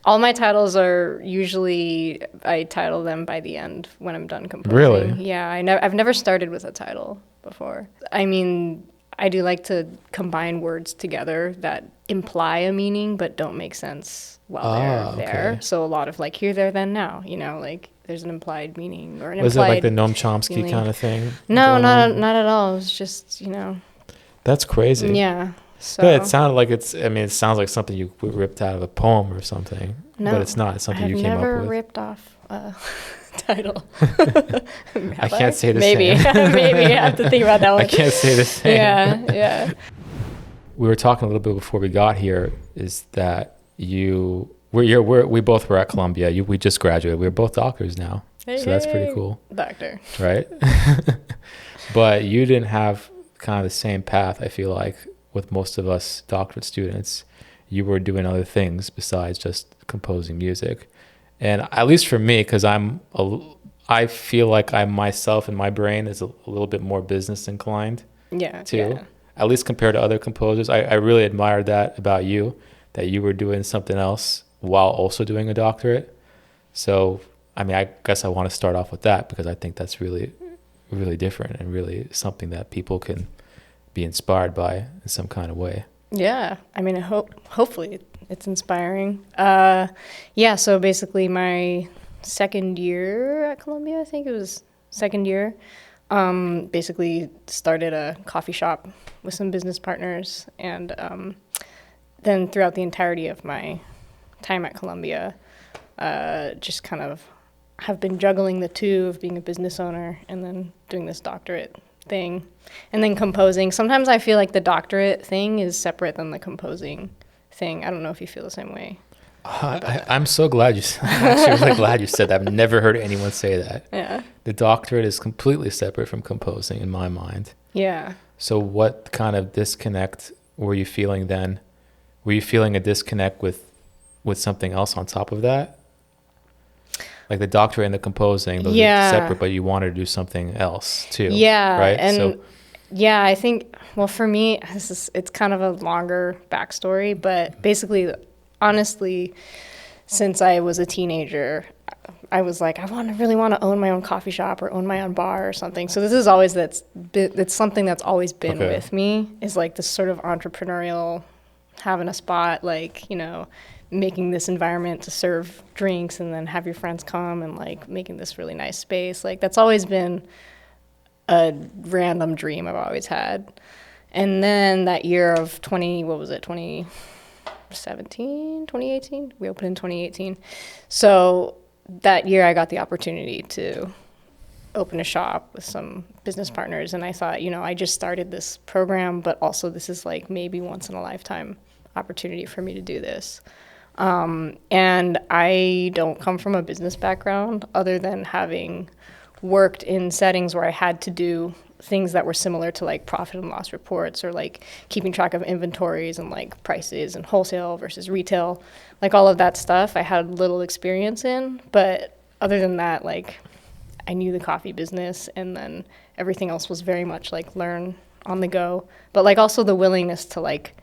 All my titles are usually, I title them by the end when I'm done composing. Really? Yeah, I've never started with a title before. I mean, I do like to combine words together that imply a meaning but don't make sense while they're there. Okay. So a lot of like here, there, then, now, you know, like there's an implied meaning or an Was it implied like the Noam Chomsky feeling. kind of thing? No, going on? not at all. It was just, you know. That's crazy. Yeah. So But it sounded like it sounds like something you ripped out of a poem or something. No, but it's not. It's something you came up I've never with. ripped off a title. I can't say the Maybe. same. Maybe I have to think about that one. I can't say the same. Yeah. We were talking a little bit before we got here. Is that we both were at Columbia. We just graduated. We're both doctors now, so that's pretty cool. Doctor. Right? But you didn't have kind of the same path, I feel like, with most of us doctorate students. You were doing other things besides just composing music. And at least for me, because I feel like I myself in my brain is a little bit more business inclined too. Yeah. At least compared to other composers. I really admired that about you, that you were doing something else while also doing a doctorate. So, I mean, I guess I want to start off with that because I think that's really, really different and really something that people can be inspired by in some kind of way. Yeah. I mean, hopefully it's inspiring. So basically my second year at Columbia, I think it was second year, basically started a coffee shop with some business partners. And then throughout the entirety of my time at Columbia, just kind of have been juggling the two of being a business owner and then doing this doctorate thing and then composing. Sometimes I feel like the doctorate thing is separate than the composing thing. I don't know if you feel the same way. I'm so glad I'm actually really glad you said that. I've never heard anyone say that. Yeah. The doctorate is completely separate from composing in my mind. Yeah. So what kind of disconnect were you feeling then? Were you feeling a disconnect with something else on top of that? Like the doctorate and the composing, those are separate, but you wanted to do something else too. Yeah. Right. And I think, well, for me, it's kind of a longer backstory, but basically, honestly, since I was a teenager, I was like, I really want to own my own coffee shop or own my own bar or something. So this is always, it's something that's always been with me, is like this sort of entrepreneurial, having a spot, like, you know, making this environment to serve drinks and then have your friends come and like making this really nice space. Like that's always been a random dream I've always had. And then that year of 2017, 2018? We opened in 2018. So that year I got the opportunity to open a shop with some business partners. And I thought, you know, I just started this program, but also this is like maybe once in a lifetime opportunity for me to do this. And I don't come from a business background other than having worked in settings where I had to do things that were similar to like profit and loss reports or like keeping track of inventories and like prices and wholesale versus retail, like all of that stuff I had little experience in. But other than that, like I knew the coffee business, and then everything else was very much like learn on the go, but like also the willingness to like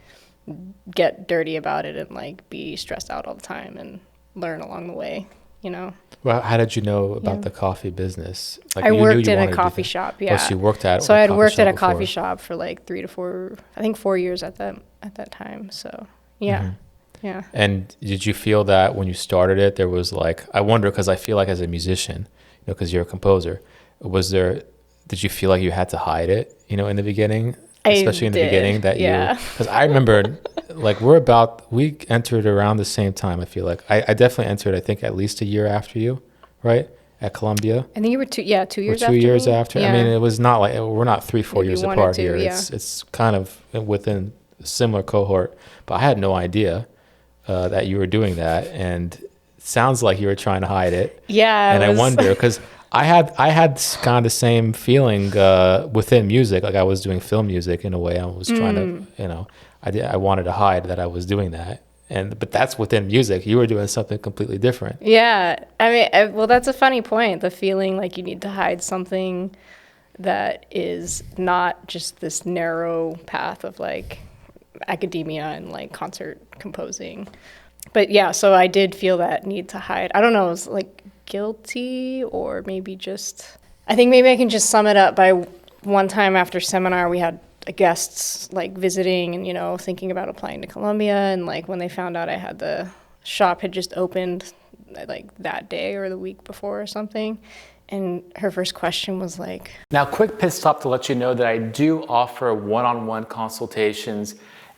get dirty about it and like be stressed out all the time and learn along the way, you know. Well, how did you know about the coffee business? Like I worked in a coffee shop. Yeah. Oh, so you worked at. So I had worked at a coffee shop for like 4 years at that time. So yeah. Mm-hmm. Yeah. And did you feel that when you started it, there was like, I wonder, because I feel like as a musician, you know, because you're a composer, did you feel like you had to hide it, you know, in the beginning? Especially in the beginning that because I remember like we entered around the same time. I feel like I definitely entered, I think at least a year after you, right? At Columbia. I think you were 2 years after. 2 years after. Yeah. I mean, it was not like, we're not 3-4 years apart here. Yeah. It's kind of within a similar cohort, but I had no idea that you were doing that. And it sounds like you were trying to hide it. Yeah. And I wonder, because I had kind of the same feeling within music. Like I was doing film music in a way. I was trying to, you know, I wanted to hide that I was doing that. But that's within music. You were doing something completely different. Yeah. I mean, well, that's a funny point. The feeling like you need to hide something that is not just this narrow path of like academia and like concert composing. But yeah, so I did feel that need to hide. I don't know, it was like guilty or maybe just, I think maybe I can just sum it up by one time after seminar, we had guests like visiting and, you know, thinking about applying to Columbia. And like when they found out I had the shop had just opened like that day or the week before or something. And her first question was like, now quick pit stop to let you know that I do offer one-on-one consultations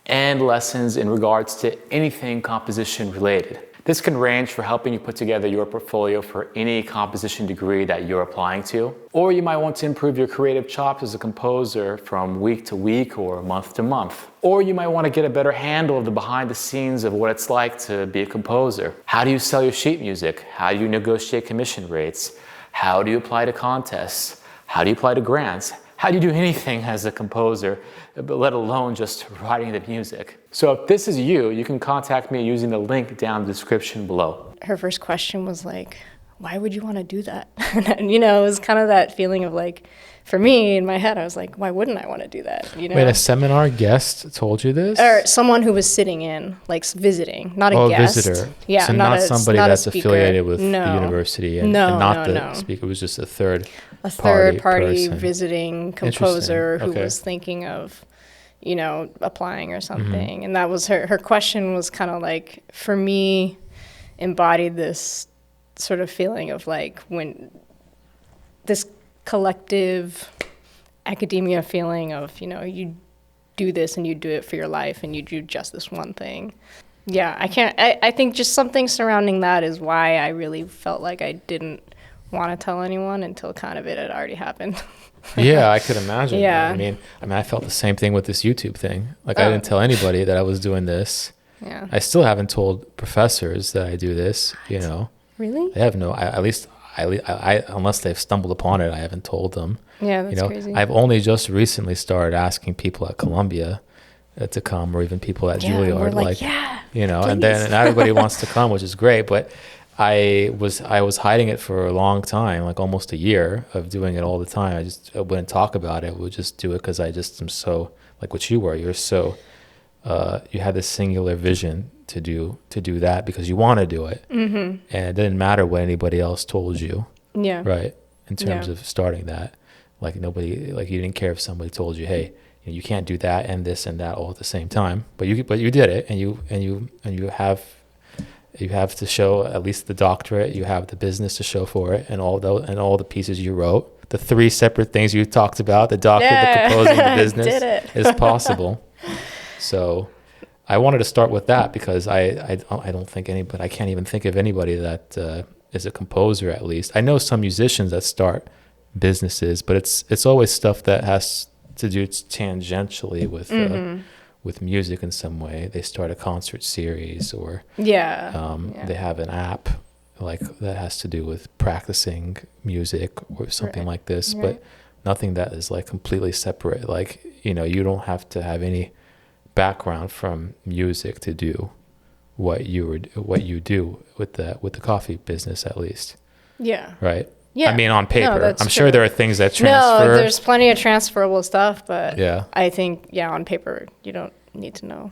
and lessons in regards to anything composition related. This can range for helping you put together your portfolio for any composition degree that you're applying to. Or you might want to improve your creative chops as a composer from week to week or month to month. Or you might want to get a better handle of the behind the scenes of what it's like to be a composer. How do you sell your sheet music? How do you negotiate commission rates? How do you apply to contests? How do you apply to grants? How do you do anything as a composer, let alone just writing the music? So if this is you, you can contact me using the link down in the description below. Her first question was like, why would you want to do that? And, you know, it was kind of that feeling of like, for me in my head, I was like, why wouldn't I want to do that? You know? Wait, a seminar guest told you this? Or someone who was sitting in, like visiting, not a guest. Visitor. Yeah, so not somebody not that's affiliated with the university and not the speaker. It was just a third party person. visiting composer who was thinking of, you know, applying or something. Mm-hmm. And that was her question was kind of like, for me, embodied this sort of feeling of like when this collective academia feeling of, you know, you do this and you do it for your life and you do just this one thing. Yeah, I think just something surrounding that is why I really felt like I didn't want to tell anyone until kind of it had already happened. Yeah, I could imagine. Yeah. I mean, I felt the same thing with this YouTube thing. Like I didn't tell anybody that I was doing this. Yeah. I still haven't told professors that I do this, you know. Really? They have no, at least unless they've stumbled upon it, I haven't told them. Yeah, that's you know, crazy. I've only just recently started asking people at Columbia to come, or even people at Juilliard, like, yeah, you know, please. and everybody wants to come, which is great. But I was hiding it for a long time, like almost a year of doing it all the time. I wouldn't talk about it. I would just do it because I just am so like what you were. You're so you had this singular vision to do that because you want to do it, and it didn't matter what anybody else told you. Yeah. Right. In terms of starting that, like nobody, like you didn't care if somebody told you, hey, you can't do that and this and that all at the same time. But you did it, and you have to show at least the doctorate. You have the business to show for it, and all the pieces you wrote, the 3 separate things you talked about, the doctorate, the composing, the business is possible. So I wanted to start with that because I don't think anybody, I can't even think of anybody that is a composer at least. I know some musicians that start businesses, but it's always stuff that has to do tangentially with music in some way. They start a concert series or they have an app like that has to do with practicing music or something like this, but nothing that is like completely separate. Like, you know, you don't have to have any background from music to do what you do with the coffee business, at least. Yeah. Right. Yeah. I mean, on paper, I'm sure there are things that transfer. No, there's plenty of transferable stuff, but I think on paper you don't need to know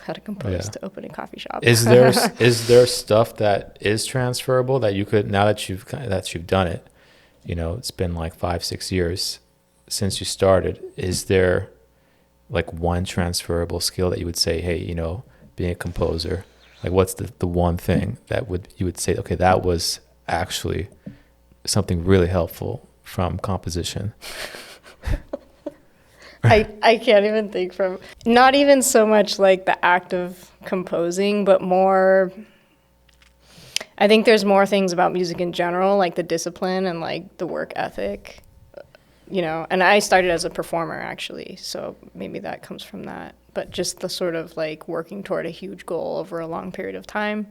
how to compose to open a coffee shop. Is there stuff that is transferable that you could, now that you've done it, you know, it's been like 5-6 years since you started, is there like one transferable skill that you would say, hey, you know, being a composer, like what's the one thing that you would say, okay, that was actually something really helpful from composition? I can't even think from, not even so much like the act of composing, but more, I think there's more things about music in general, like the discipline and like the work ethic, you know, and I started as a performer actually, so maybe that comes from that, but just the sort of like working toward a huge goal over a long period of time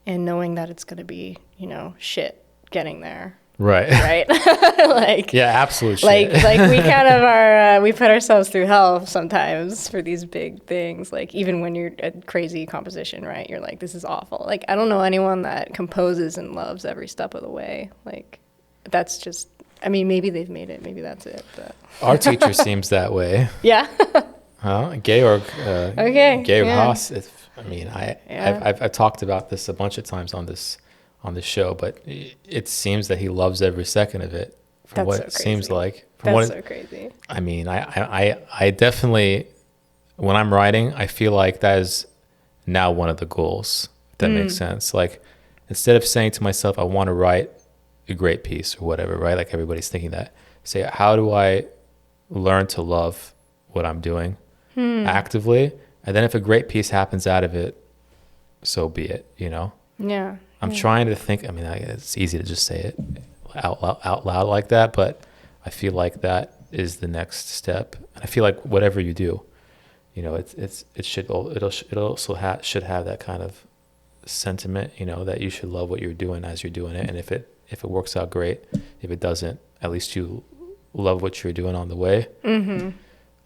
and knowing that it's going to be, you know, shit getting there. Right. Like, yeah, absolute shit. Like we kind of are, we put ourselves through hell sometimes for these big things. Like even when you're a crazy composition, right? You're like, this is awful. Like, I don't know anyone that composes and loves every step of the way. Like, that's just, I mean, maybe they've made it. Maybe that's it. But our teacher seems that way. Yeah. Georg Haas. I mean, Yeah. I've talked about this a bunch of times on this show, but it seems that he loves every second of it. From That's what so it seems crazy. like. That's so crazy. I mean, I definitely, when I'm writing, I feel like that is now one of the goals. If that makes sense. Like, instead of saying to myself, I want to write a great piece or whatever, right? Like everybody's thinking that. Say, how do I learn to love what I'm doing actively? And then if a great piece happens out of it, so be it, you know? Yeah. I'm trying to think. I mean, it's easy to just say it out loud like that, but I feel like that is the next step. And I feel like whatever you do, you know, it should also should have that kind of sentiment, you know, that you should love what you're doing as you're doing it. And if it works out, great. If it doesn't, at least you love what you're doing on the way.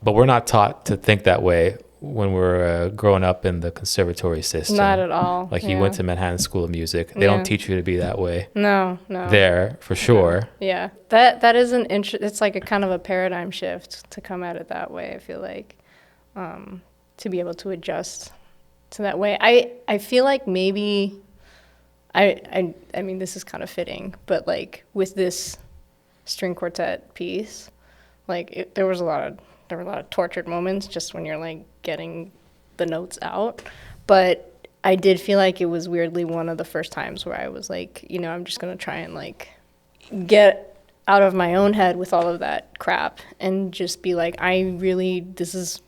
But we're not taught to think that way when we're growing up in the conservatory system. Not at all. Like you went to Manhattan School of Music. They Yeah. don't teach you to be that way. No. There, for sure. Yeah. That is it's like a kind of a paradigm shift to come at it that way, I feel like, to be able to adjust to that way. I feel like maybe, I mean, this is kind of fitting, but like with this string quartet piece, like there were a lot of tortured moments just when you're like getting the notes out, but I did feel like it was weirdly one of the first times where I was like, you know, I'm just gonna try and like get out of my own head with all of that crap and just be like, this is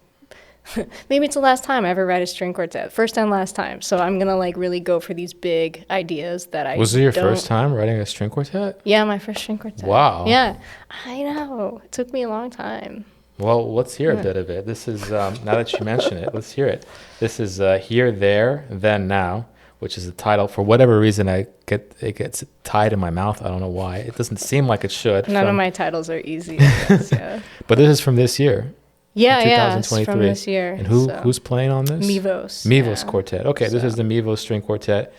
maybe it's the last time I ever write a string quartet, first and last time, so I'm gonna like really go for these big ideas that Was it your first time writing a string quartet? Yeah, my first string quartet. Wow. Yeah, I know, it took me a long time. Well, let's hear a bit of it. This is, now that you mention it, let's hear it. This is Here, There, Then, Now, which is the title. For whatever reason, it gets tied in my mouth. I don't know why. It doesn't seem like it should. None of my titles are easy, I guess, yeah. But this is from this year. Yeah, it's from this year. And who's playing on this? Mivos. Quartet. Okay, this is the Mivos String Quartet.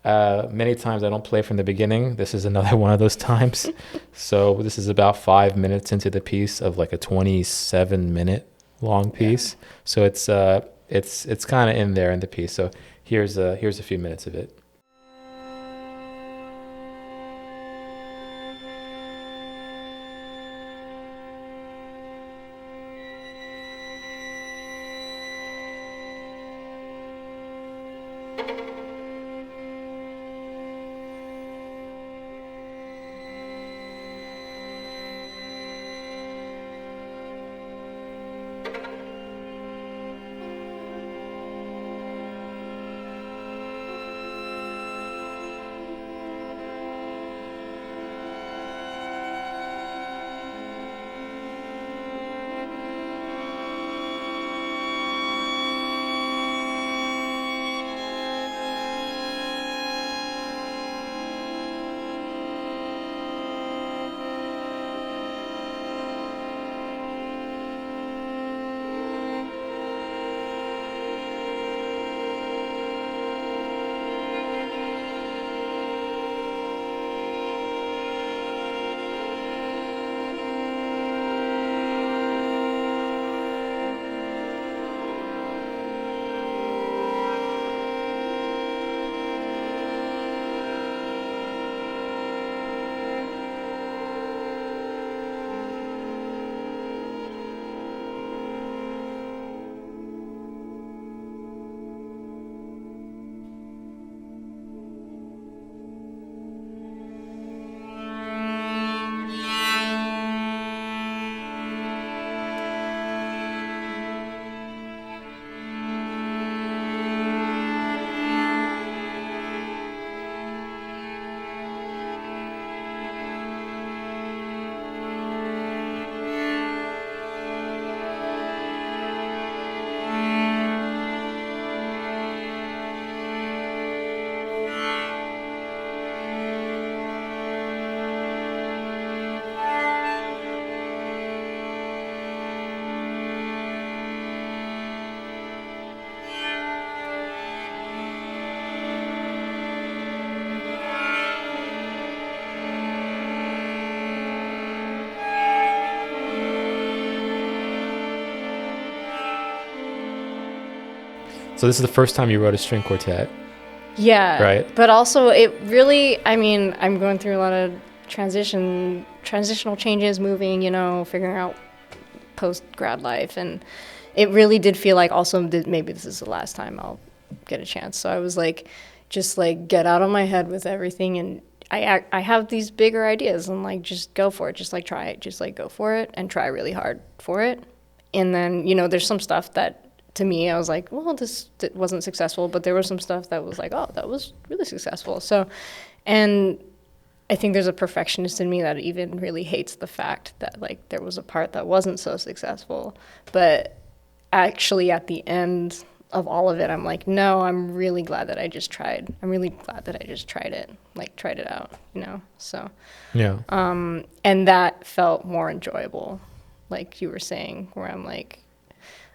Many times I don't play from the beginning. This is another one of those times. So this is about 5 minutes into the piece of like a 27-minute long piece. Yeah. So it's kind of in there in the piece. So here's a few minutes of it. So this is the first time you wrote a string quartet. Yeah. Right. But also it really, I mean, I'm going through a lot of transitional changes, moving, figuring out post-grad life. And it really did feel like also maybe this is the last time I'll get a chance. So I was like, just like get out of my head with everything. And I have these bigger ideas and like, just go for it. Just like try it. Just like go for it and try really hard for it. And then, there's some stuff that to me, I was like, well, this wasn't successful, but there was some stuff that was like, oh, that was really successful. So, and I think there's a perfectionist in me that even really hates the fact that like there was a part that wasn't so successful. But actually at the end of all of it, I'm like, no, I'm really glad that I just tried. I'm really glad that I just tried it, like tried it out, so. Yeah. And that felt more enjoyable, like you were saying, where I'm like,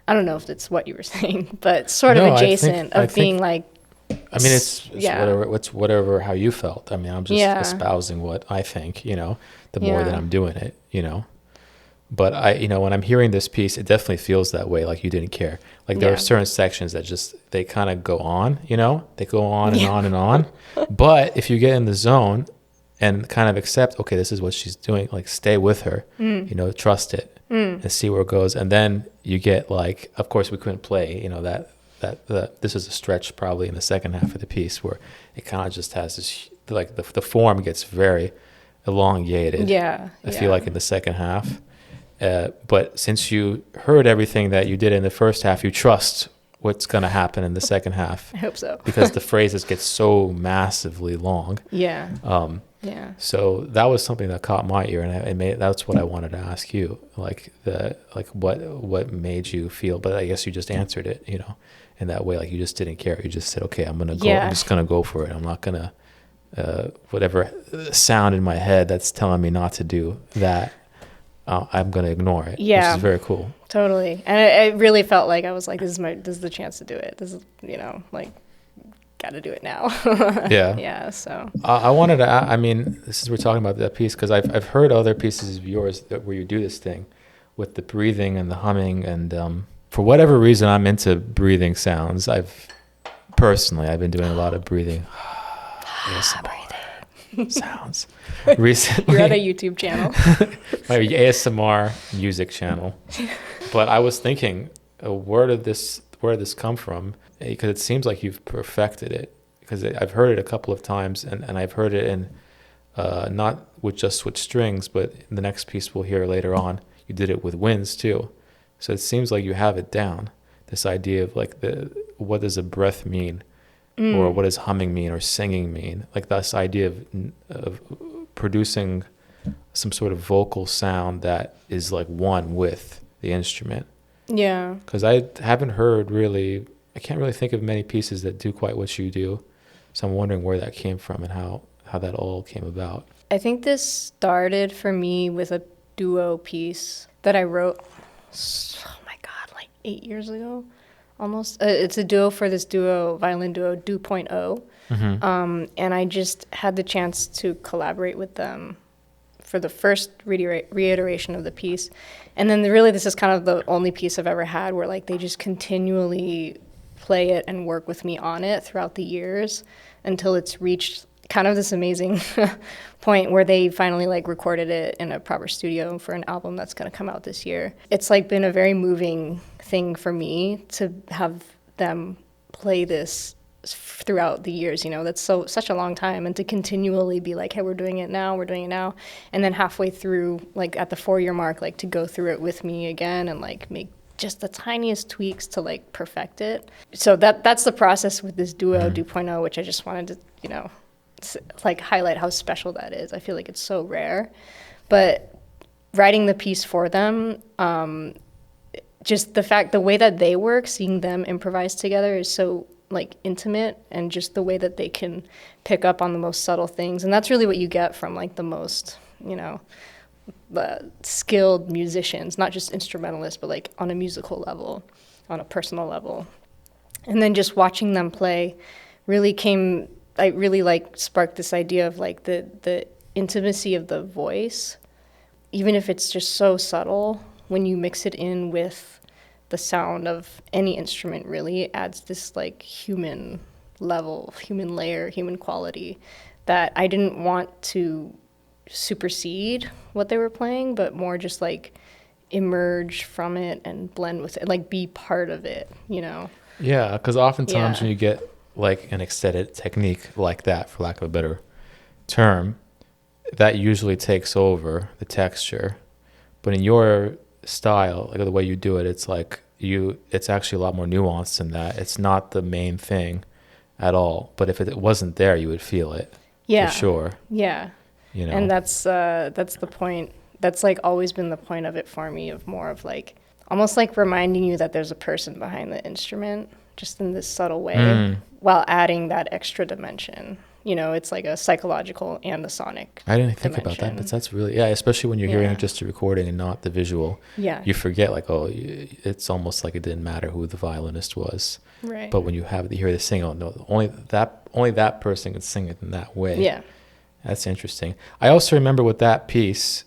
I don't know if it's what you were saying, but sort of adjacent of being like. I mean, it's whatever how you felt. I mean, I'm just espousing what I think, the more that I'm doing it, But when I'm hearing this piece, it definitely feels that way, like you didn't care. Like there are certain sections that they kind of go on, they go on and on and on. But if you get in the zone and kind of accept, okay, this is what she's doing, like stay with her, trust it and see where it goes. And then you get like, of course we couldn't play, that this is a stretch probably in the second half of the piece where it kind of just has this, like the form gets very elongated. I feel like in the second half. But since you heard everything that you did in the first half, you trust what's going to happen in the second half. I hope so. Because the phrases get so massively long. So that was something that caught my ear, and that's what I wanted to ask you, what made you feel. But I guess you just answered it, in that way. Like you just didn't care. You just said, okay, I'm gonna go. I'm just gonna go for it. I'm not gonna whatever sound in my head that's telling me not to do that. I'm gonna ignore it. Which is very cool. Totally. And it really felt like I was like, this is the chance to do it. This is got to do it now. So I wanted to we're talking about that piece because I've heard other pieces of yours where you do this thing with the breathing and the humming, and for whatever reason I'm into breathing sounds. I've been doing a lot of breathing sounds recently. You're at a YouTube channel. My ASMR music channel. But I was thinking, where did this come from? Because it seems like you've perfected it. Because I've heard it a couple of times, and I've heard it in not with strings, but in the next piece we'll hear later on, you did it with winds too. So it seems like you have it down. This idea of like what does a breath mean, or what does humming mean, or singing mean? Like this idea of producing some sort of vocal sound that is like one with the instrument. Yeah. Because I haven't heard really. I can't really think of many pieces that do quite what you do. So I'm wondering where that came from and how that all came about. I think this started for me with a duo piece that I wrote, like 8 years ago, almost. It's a duo for this violin duo, 2.0. And I just had the chance to collaborate with them for the first reiteration of the piece. And then really this is kind of the only piece I've ever had where like they just continually play it and work with me on it throughout the years until it's reached kind of this amazing point where they finally like recorded it in a proper studio for an album that's going to come out this year. It's like been a very moving thing for me to have them play this throughout the years, that's such a long time, and to continually be like, hey, we're doing it now, and then halfway through, like at the 4-year mark, like to go through it with me again and like make just the tiniest tweaks to like perfect it. So that's the process with this duo 2.0, which I just wanted to like highlight how special that is. I feel like it's so rare, but writing the piece for them, just the way that they work, seeing them improvise together is so like intimate, and just the way that they can pick up on the most subtle things. And that's really what you get from like the most, skilled musicians, not just instrumentalists, but like on a musical level, on a personal level. And then just watching them play really sparked this idea of like the intimacy of the voice, even if it's just so subtle, when you mix it in with the sound of any instrument really adds this like human level, human layer, human quality that I didn't want to supersede what they were playing, but more just like emerge from it and blend with it, like be part of it, you know? Yeah, because oftentimes when you get like an extended technique like that, for lack of a better term, that usually takes over the texture. But in your style, like the way you do it, it's like it's actually a lot more nuanced than that. It's not the main thing at all. But if it wasn't there, you would feel it. Yeah. For sure. Yeah. You know? And that's the point. That's like always been the point of it for me, of more of like almost like reminding you that there's a person behind the instrument, just in this subtle way, while adding that extra dimension. You know, it's like a psychological and a sonic I didn't think dimension. about that, but that's really, especially when you're hearing just the recording and not the visual. Yeah. You forget, like, it's almost like it didn't matter who the violinist was. Right. But when you hear the sing, no, only that person can sing it in that way. Yeah. That's interesting. I also remember with that piece,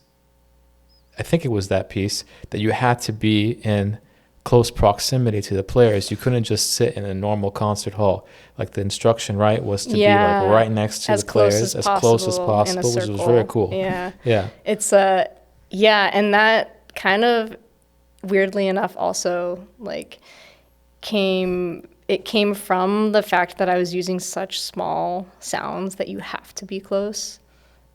I think it was that piece, that you had to be in close proximity to the players. You couldn't just sit in a normal concert hall. Like the instruction, right, was to be like right next to the players, as close as possible, which was very cool. Yeah. Yeah. It's and that kind of weirdly enough also like came from the fact that I was using such small sounds that you have to be close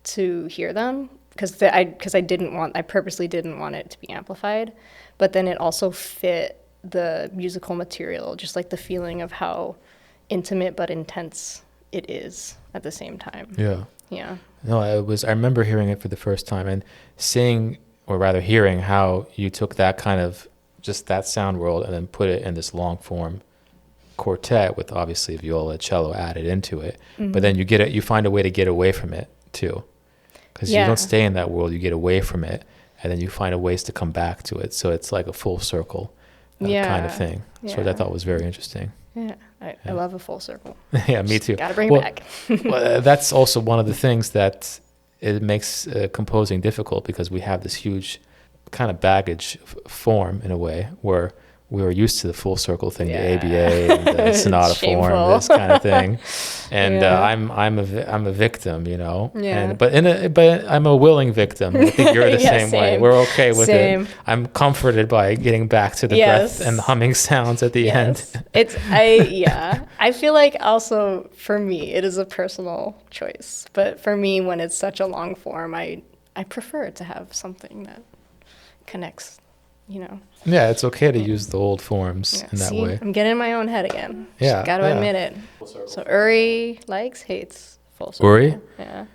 to hear them, because I purposely didn't want it to be amplified, but then it also fit the musical material, just like the feeling of how intimate but intense it is at the same time. Yeah. Yeah. No, I remember hearing it for the first time and seeing, or rather hearing, how you took that kind of just that sound world and then put it in this long form quartet with obviously viola, cello added into it. Mm-hmm. But then you find a way to get away from it too. Because you don't stay in that world, you get away from it, and then you find ways to come back to it. So it's like a full circle kind of thing. So what I thought was very interesting. Yeah, I love a full circle. Yeah, me too. Gotta bring it back. Well, that's also one of the things that it makes composing difficult, because we have this huge kind of baggage form in a way, where we were used to the full circle thing, the ABA, and the sonata form, this kind of thing. And I'm a victim, you know. Yeah. But I'm a willing victim. I think you're the same way. We're okay with it. I'm comforted by getting back to the breath and the humming sounds at the end. I feel like also for me it is a personal choice. But for me, when it's such a long form, I prefer to have something that connects, you know. Yeah, it's okay to use the old forms in that way. I'm getting in my own head again. Yeah. Got to admit it. So Uri hates full circle. Uri? Yeah.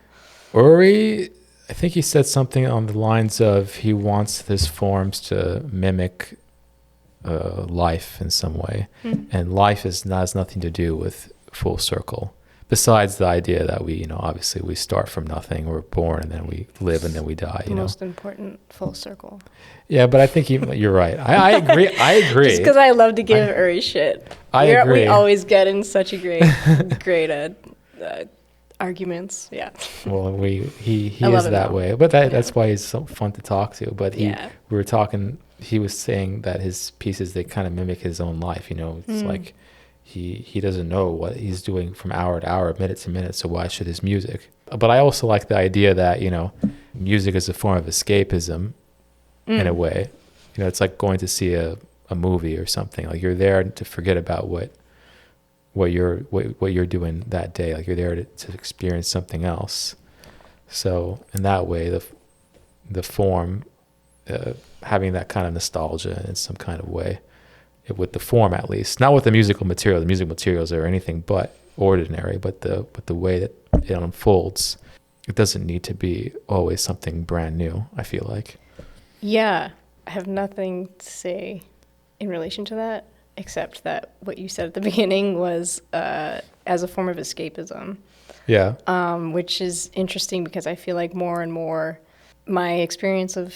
Uri, I think he said something on the lines of he wants his forms to mimic life in some way. And life has nothing to do with full circle. Besides the idea that we, obviously we start from nothing, we're born, and then we live, and then we die. The most important full circle. Yeah, but I think you're right. I agree. Just because I love to give Uri shit. I agree. We always get in such a great arguments. Yeah. Well, he is that way, but that's why he's so fun to talk to. But we were talking. He was saying that his pieces, they kind of mimic his own life. It's like. He doesn't know what he's doing from hour to hour, minute to minute, so why should his music? But I also like the idea that, music is a form of escapism in a way. It's like going to see a movie or something. Like you're there to forget about what you're doing that day. Like you're there to experience something else. So in that way, the form, having that kind of nostalgia in some kind of way. With the form, at least, not with the musical material. The musical materials are anything but ordinary, but the way that it unfolds, it doesn't need to be always something brand new, I feel like. Yeah, I have nothing to say in relation to that, except that what you said at the beginning was as a form of escapism. Yeah. Which is interesting, because I feel like more and more my experience of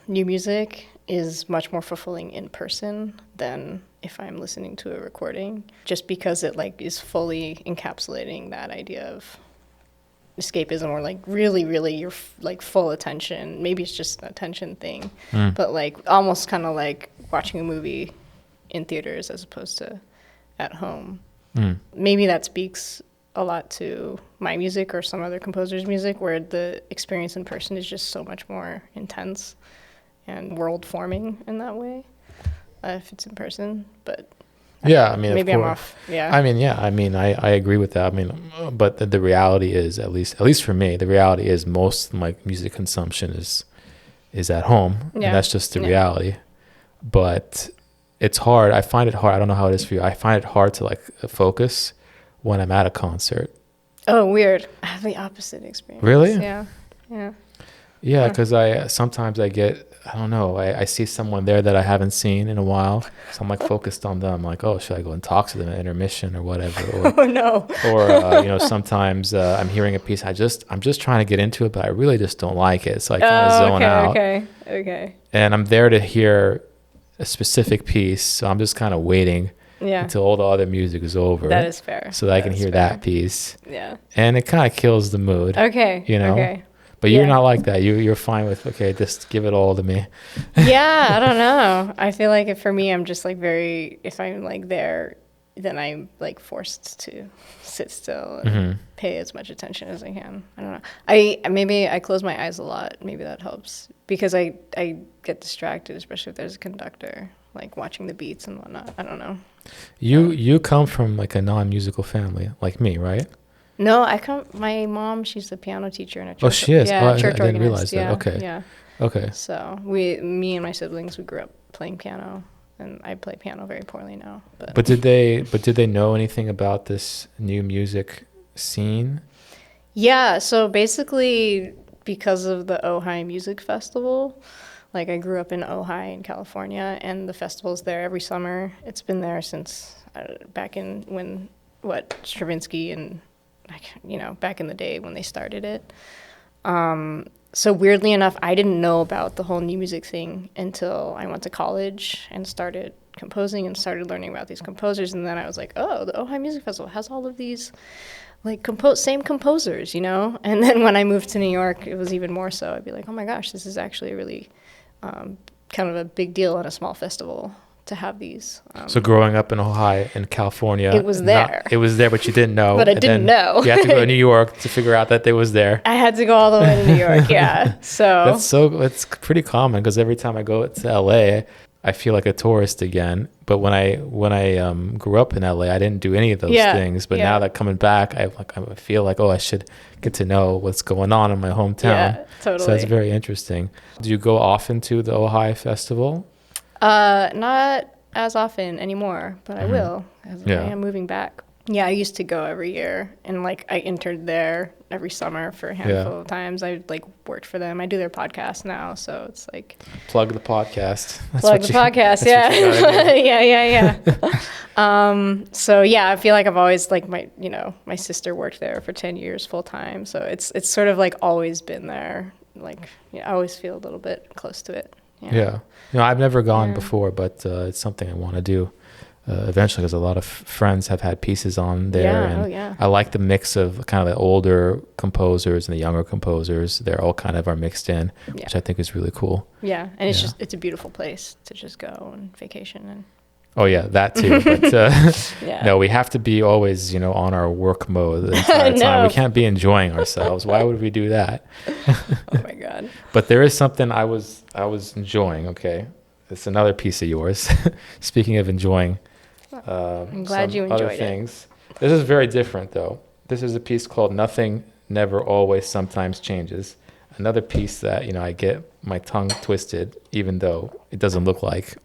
new music is much more fulfilling in person than if I'm listening to a recording, just because it is fully encapsulating that idea of escapism, or really your full attention. Maybe it's just an attention thing, but almost kind of like watching a movie in theaters as opposed to at home. Mm. Maybe that speaks a lot to my music or some other composer's music, where the experience in person is just so much more intense and world forming in that way, if it's in person. But yeah, I mean, maybe of I'm course. off. Yeah. I mean, yeah, I mean, I agree with that. I mean, but the reality is, at least for me, the reality is most of my music consumption is at home, and that's just the reality. But it's hard. I find it hard. I don't know how it is for you. I find it hard to like focus when I'm at a concert. Oh, weird. I have the opposite experience. Really? Yeah. Yeah. Yeah, because sometimes I get, I don't know, I see someone there that I haven't seen in a while, so I'm like focused on them. I'm like, oh, should I go and talk to them at intermission or whatever? Or, Oh no. or sometimes I'm hearing a piece, I'm just trying to get into it, but I really just don't like it. So I kind of zone out. Okay. And I'm there to hear a specific piece, so I'm just kind of waiting until all the other music is over. That is fair. So that I can hear that piece. Yeah. And it kind of kills the mood. Okay. Okay. But you're not like that. You're fine with, okay, just give it all to me. Yeah, I don't know. I feel like for me, I'm just like if I'm like there, then I'm like forced to sit still and pay as much attention as I can. I don't know. Maybe I close my eyes a lot. Maybe that helps because I get distracted, especially if there's a conductor, like watching the beats and whatnot. I don't know. You come from like a non-musical family, like me, right? No, my mom, she's a piano teacher and a church. Oh, she is? Yeah, I church didn't organist. realize that. Yeah, Okay. Yeah. Okay. So me and my siblings, we grew up playing piano, and I play piano very poorly now. But did they know anything about this new music scene? Yeah, so basically because of the Ojai Music Festival, like I grew up in Ojai in California, and the festival's there every summer. It's been there since back in Stravinsky and back in the day when they started it. So weirdly enough, I didn't know about the whole new music thing until I went to college and started composing and started learning about these composers. And then I was like, oh, the Ojai Music Festival has all of these like same composers, And then when I moved to New York, it was even more so. I'd be like, oh my gosh, this is actually a really kind of a big deal in a small festival to have these. So growing up in Ojai in California, it was there. It was there, but you didn't know. But I didn't know. You had to go to New York to figure out that it was there. I had to go all the way to New York. Yeah. So it's pretty common because every time I go to LA, I feel like a tourist again. But when I grew up in LA, I didn't do any of those things. But now that coming back, I feel like, oh, I should get to know what's going on in my hometown. Yeah, totally. So that's very interesting. Do you go often to the Ojai Festival? Not as often anymore, but I will as I am moving back. Yeah, I used to go every year, and like I interned there every summer for a handful of times. I like worked for them. I do their podcast now, so it's like plug the podcast. Podcast. Yeah. So yeah, I feel like I've always like my sister worked there for 10 years full time, so it's sort of like always been there. Like I always feel a little bit close to it. Yeah. I've never gone before, but it's something I want to do eventually because a lot of friends have had pieces on there. And I like the mix of kind of the older composers and the younger composers. They're all kind of are mixed in, which I think is really cool. Yeah. And it's a beautiful place to just go and vacation and. Oh yeah, that too. But no, we have to be always, on our work mode the entire time. We can't be enjoying ourselves. Why would we do that? Oh my God. But there is something I was enjoying. Okay, it's another piece of yours. Speaking of enjoying, I'm glad you enjoyed other things. This is very different though. This is a piece called "Nothing, Never, Always, Sometimes Changes." Another piece that I get my tongue twisted, even though it doesn't look like.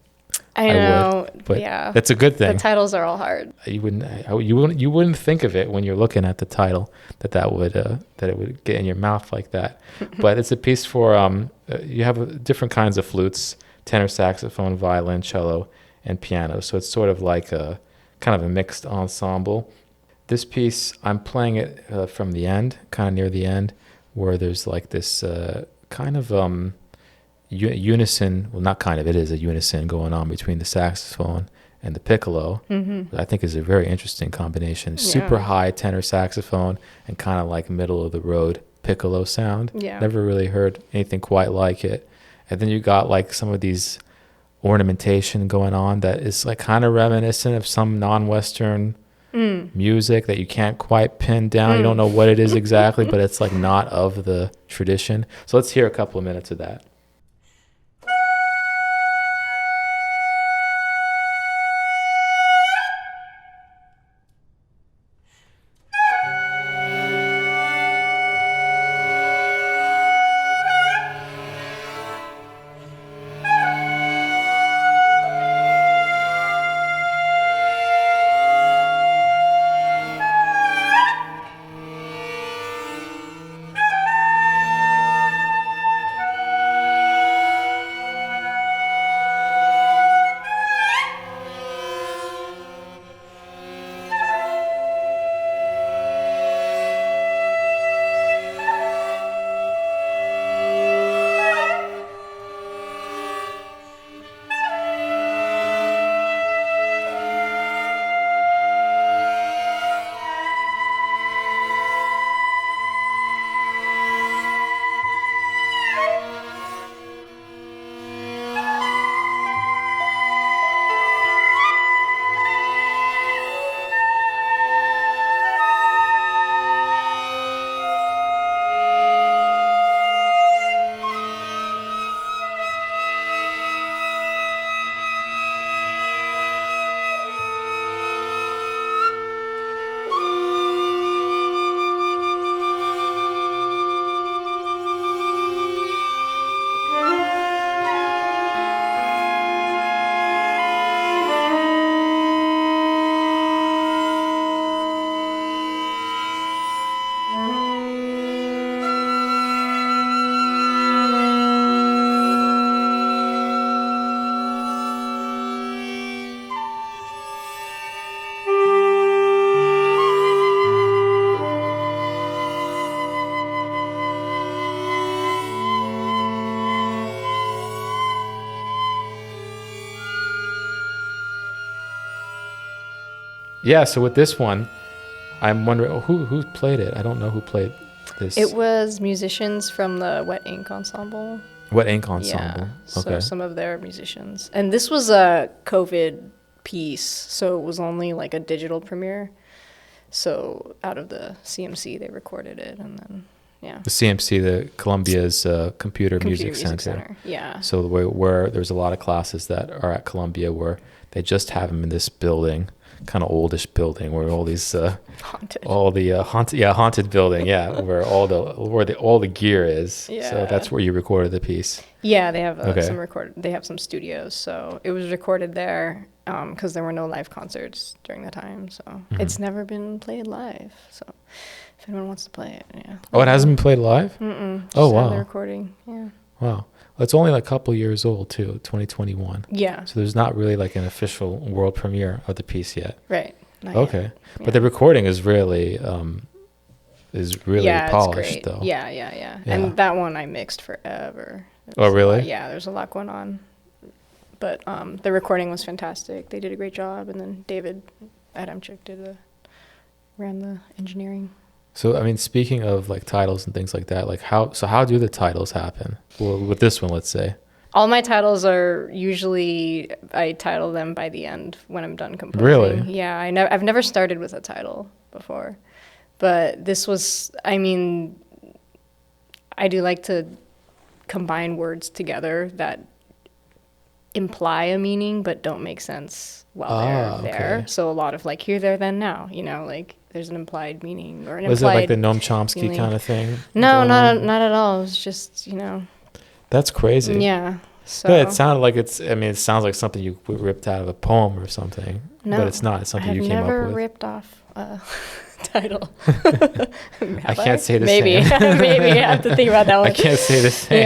I know, but that's a good thing. The titles are all hard. You wouldn't think of it when you're looking at the title that it would get in your mouth like that. But it's a piece for you have different kinds of flutes: tenor, saxophone, violin, cello, and piano. So it's sort of like a kind of a mixed ensemble. This piece, I'm playing it from the end, kind of near the end, where there's like this kind of unison, well, not kind of, it is a unison going on between the saxophone and the piccolo. I think is a very interesting combination. Super high tenor saxophone and kind of like middle of the road piccolo sound. Never really heard anything quite like it. And then you got like some of these ornamentation going on that is like kind of reminiscent of some non-Western music that you can't quite pin down. You don't know what it is exactly, but it's like not of the tradition. So let's hear a couple of minutes of that. Yeah, so with this one, I'm wondering who played it. I don't know who played this. It was musicians from the Wet Ink Ensemble. Wet Ink Ensemble. Yeah, so okay. some of their musicians. And this was a COVID piece, so it was only like a digital premiere. So out of the CMC, they recorded it, and then, yeah. The CMC, the Columbia's Computer Music Center. Yeah. So the way where there's a lot of classes that are at Columbia where they just have them in this building, kind of oldish building where all these haunted building, yeah, where all the gear is. Yeah. So that's where you recorded the piece. Yeah, they have they have some studios, so it was recorded there because there were no live concerts during the time. So it's never been played live. So if anyone wants to play it, yeah. Oh, it hasn't been played live? Oh, wow. The recording, yeah. Wow. Well, it's only like a couple years old too, 2021. Yeah. So there's not really like an official world premiere of the piece yet. Right. Okay. Yeah. But the recording is really polished though. Yeah. And that one I mixed forever. Oh, really? Yeah, there's a lot going on. But the recording was fantastic. They did a great job, and then David Adamczyk ran the engineering. So, I mean, speaking of like titles and things like that, like how do the titles happen? Well, with this one, let's say. All my titles are usually, I title them by the end when I'm done composing. Really? Yeah, I've never started with a title before. But this was, I mean, I do like to combine words together that imply a meaning but don't make sense while they're there. Okay. So a lot of like here, there, then, now, like there's an implied meaning or an Was implied it like the Noam Chomsky feeling. kind of thing? No, not at all. It was just, That's crazy. Yeah. So Yeah, it sounded like it sounds like something you ripped out of a poem or something. No, but it's not. It's something you came up with. I've never ripped off a title. I can't say the Maybe. same. Maybe I have to think about that one. I can't say the same.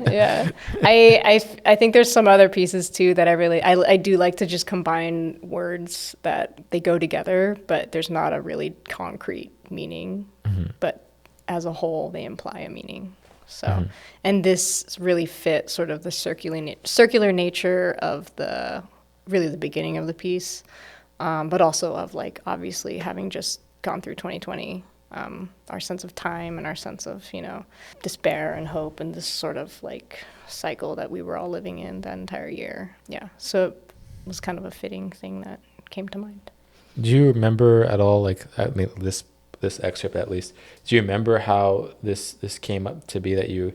Yeah. I think there's some other pieces too that I do like to just combine words that they go together, but there's not a really concrete meaning. But as a whole, they imply a meaning. So, and this really fit sort of the circular nature of the beginning of the piece, but also of like obviously having just gone through 2020 our sense of time and our sense of, despair and hope and this sort of like cycle that we were all living in that entire year. Yeah. So it was kind of a fitting thing that came to mind. Do you remember at all, like, I mean, this excerpt at least, do you remember how this came up to be, that you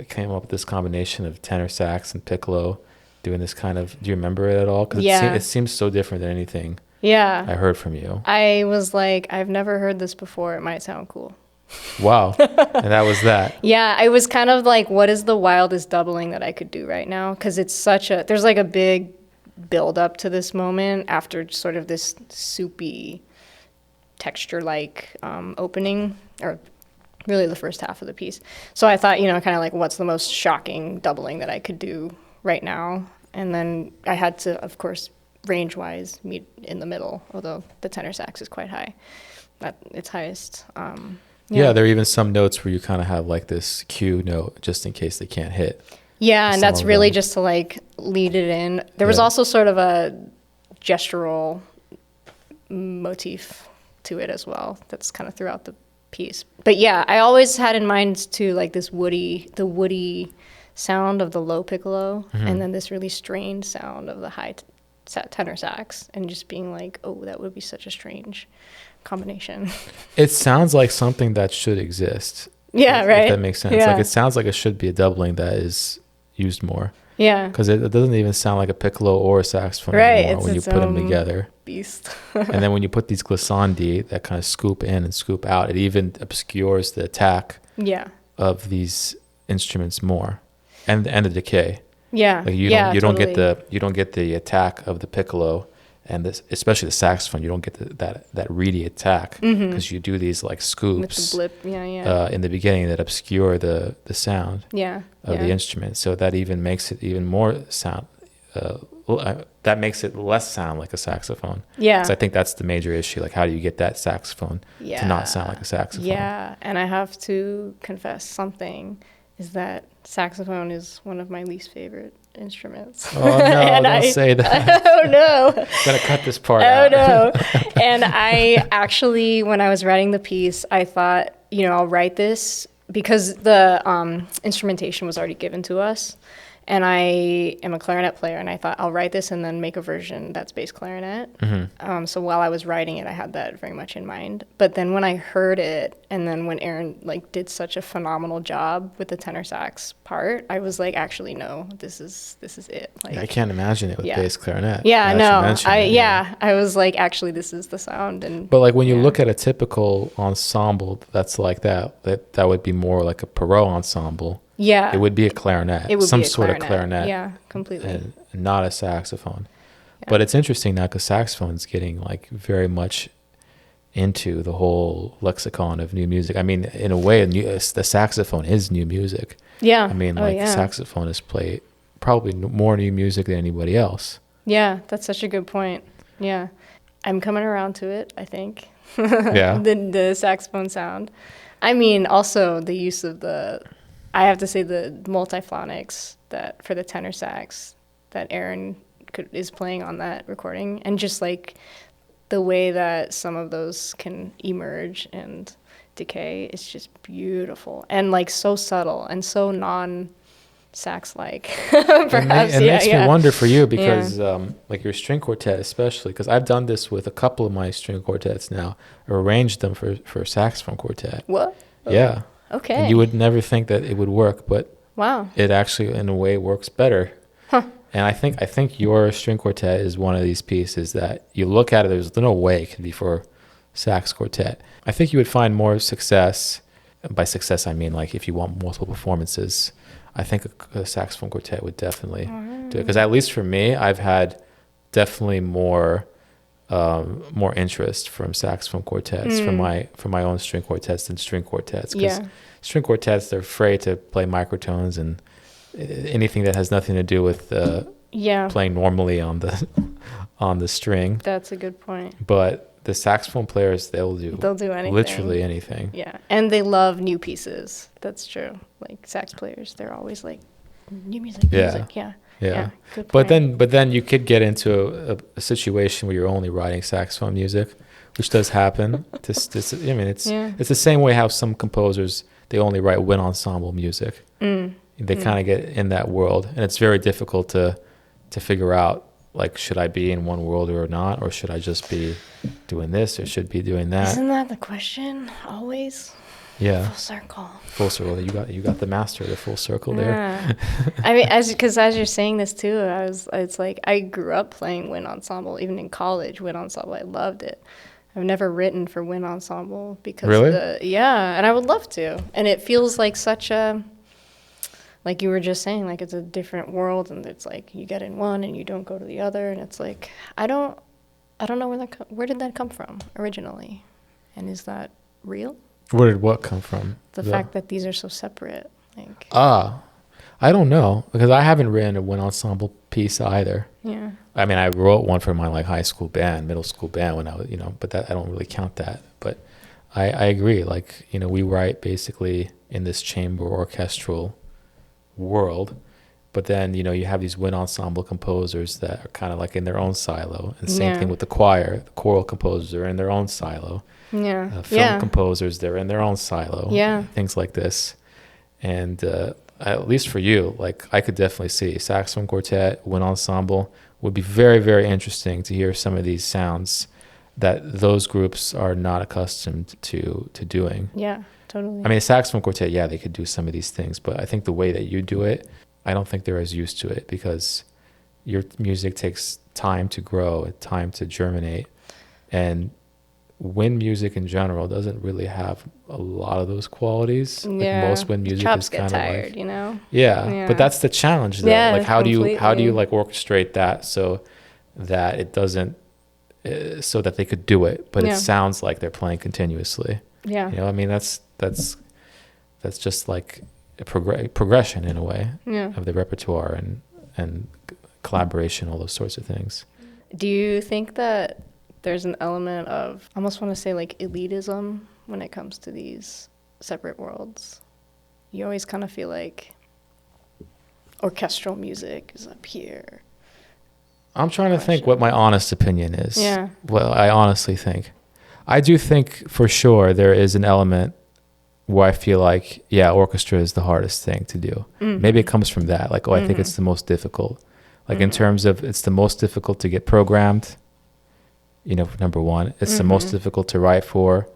came up with this combination of tenor sax and piccolo doing this kind of, do you remember it at all? Because it seems so different than anything I heard from you. I was like, I've never heard this before. It might sound cool. Wow. And that was that. Yeah, I was kind of like, what is the wildest doubling that I could do right now? Because it's there's like a big build up to this moment after sort of this soupy texture-like opening, or really the first half of the piece. So I thought, kind of like, what's the most shocking doubling that I could do right now? And then I had to, of course, range-wise, meet in the middle, although the tenor sax is quite high at its highest. Yeah, there are even some notes where you kind of have like this cue note just in case they can't hit. Yeah, and that's really just to like lead it in. There was also sort of a gestural motif to it as well that's kind of throughout the piece. But yeah, I always had in mind too, like the woody sound of the low piccolo, and then this really strained sound of the high tenor sax, and just being like, oh, that would be such a strange combination. It sounds like something that should exist. Yeah, right. If that makes sense. Yeah. Like, it sounds like it should be a doubling that is used more. Yeah. Because it doesn't even sound like a piccolo or a saxophone anymore when you put them together. Beast. And then when you put these glissandi that kind of scoop in and scoop out, it even obscures the attack of these instruments more, and the decay. Yeah. Like you don't get the attack of the piccolo, and this, especially the saxophone, you don't get that reedy attack because you do these like scoops with the blip. in the beginning that obscure the sound of the instrument. So that even makes it even more sound. That makes it less sound like a saxophone. Yeah. So I think that's the major issue. Like, how do you get that saxophone to not sound like a saxophone? Yeah, and I have to confess something, is that saxophone is one of my least favorite instruments. Oh, no, don't say that. Oh, no. Gotta cut this part out. Oh, no. And I actually, when I was writing the piece, I thought, I'll write this because the instrumentation was already given to us. And I am a clarinet player, and I thought I'll write this and then make a version that's bass clarinet. So while I was writing it, I had that very much in mind. But then when I heard it, and then when Aaron did such a phenomenal job with the tenor sax part, I was like, actually, no, this is it. Like, I can't imagine it with bass clarinet. Yeah, no, I was like, actually, this is the sound. But like when you look at a typical ensemble that's like that would be more like a Perot ensemble. Yeah. It would be a clarinet. It would some be a sort clarinet. of clarinet. Yeah, completely. And not a saxophone. Yeah. But it's interesting now because saxophone's getting like very much into the whole lexicon of new music. I mean, in a way, the saxophone is new music. Yeah. I mean, saxophonists play probably more new music than anybody else. Yeah, that's such a good point. Yeah. I'm coming around to it, I think. Yeah. the saxophone sound. I mean, also the use of I have to say the multiphonics that for the tenor sax that Aaron is playing on that recording, and just like the way that some of those can emerge and decay is just beautiful and like so subtle and so non-sax-like. Perhaps, it makes me wonder for you because like your string quartet especially, because I've done this with a couple of my string quartets now, arranged them for saxophone quartet. What? Yeah. Okay. And you would never think that it would work, but wow, it actually in a way works better. Huh. And I think your string quartet is one of these pieces that you look at it, there's no way it could be for sax quartet. I think you would find more success. By success, I mean like if you want multiple performances, I think a saxophone quartet would definitely do it. Because at least for me, I've had definitely more interest from saxophone quartets from my own string quartets than string quartets, because string quartets, they're afraid to play microtones and anything that has nothing to do with playing normally on the string. That's a good point. But the saxophone players, they'll do anything, literally anything. Yeah, and they love new pieces. That's true. Like sax players, they're always like new music. Yeah. Good point. But then you could get into a situation where you're only writing saxophone music, which does happen. I mean, it's the same way how some composers, they only write wind ensemble music. They kind of get in that world, and it's very difficult to figure out, like, should I be in one world or not, or should I just be doing this or should be doing that? Isn't that the question always? Yeah. Full circle. You got the master of the full circle there. Yeah. I mean, because as you're saying this too, it's like I grew up playing wind ensemble, even in college. Wind ensemble, I loved it. I've never written for wind ensemble because really? And I would love to. And it feels like such a, like you were just saying, like it's a different world, and it's like you get in one and you don't go to the other, and it's like I don't know where did that come from originally, and is that real? Where did what come from? The fact that these are so separate. Like I don't know, because I haven't written a wind ensemble piece either. Yeah. I mean, I wrote one for my like high school band, middle school band when I was, but that I don't really count that. But I agree. Like, we write basically in this chamber orchestral world, but then, you have these wind ensemble composers that are kind of like in their own silo. And same thing with the choir. The choral composers are in their own silo. Yeah. Film composers, they're in their own silo. Yeah. Things like this. And at least for you, like I could definitely see saxophone quartet, wind ensemble would be very, very interesting to hear some of these sounds that those groups are not accustomed to doing. Yeah, totally. I mean, saxophone quartet, they could do some of these things, but I think the way that you do it, I don't think they're as used to it, because your music takes time to grow, time to germinate, and wind music in general doesn't really have a lot of those qualities. Yeah, like most wind music chops is kind get tired, of like, yeah, but that's the challenge though. Yeah, like how do you like orchestrate that so that it doesn't so that they could do it, but it sounds like they're playing continuously. Yeah. I mean, that's just like a progression in a way of the repertoire and collaboration, all those sorts of things. Do you think that there's an element of, I almost want to say like elitism when it comes to these separate worlds? You always kind of feel like orchestral music is up here. I'm trying to think what my honest opinion is. Yeah. Well, I honestly think. I do think for sure there is an element where I feel like, orchestra is the hardest thing to do. Mm-hmm. Maybe it comes from that. Like, I think it's the most difficult. Like in terms of it's the most difficult to get programmed. Number one, it's the most difficult to write for.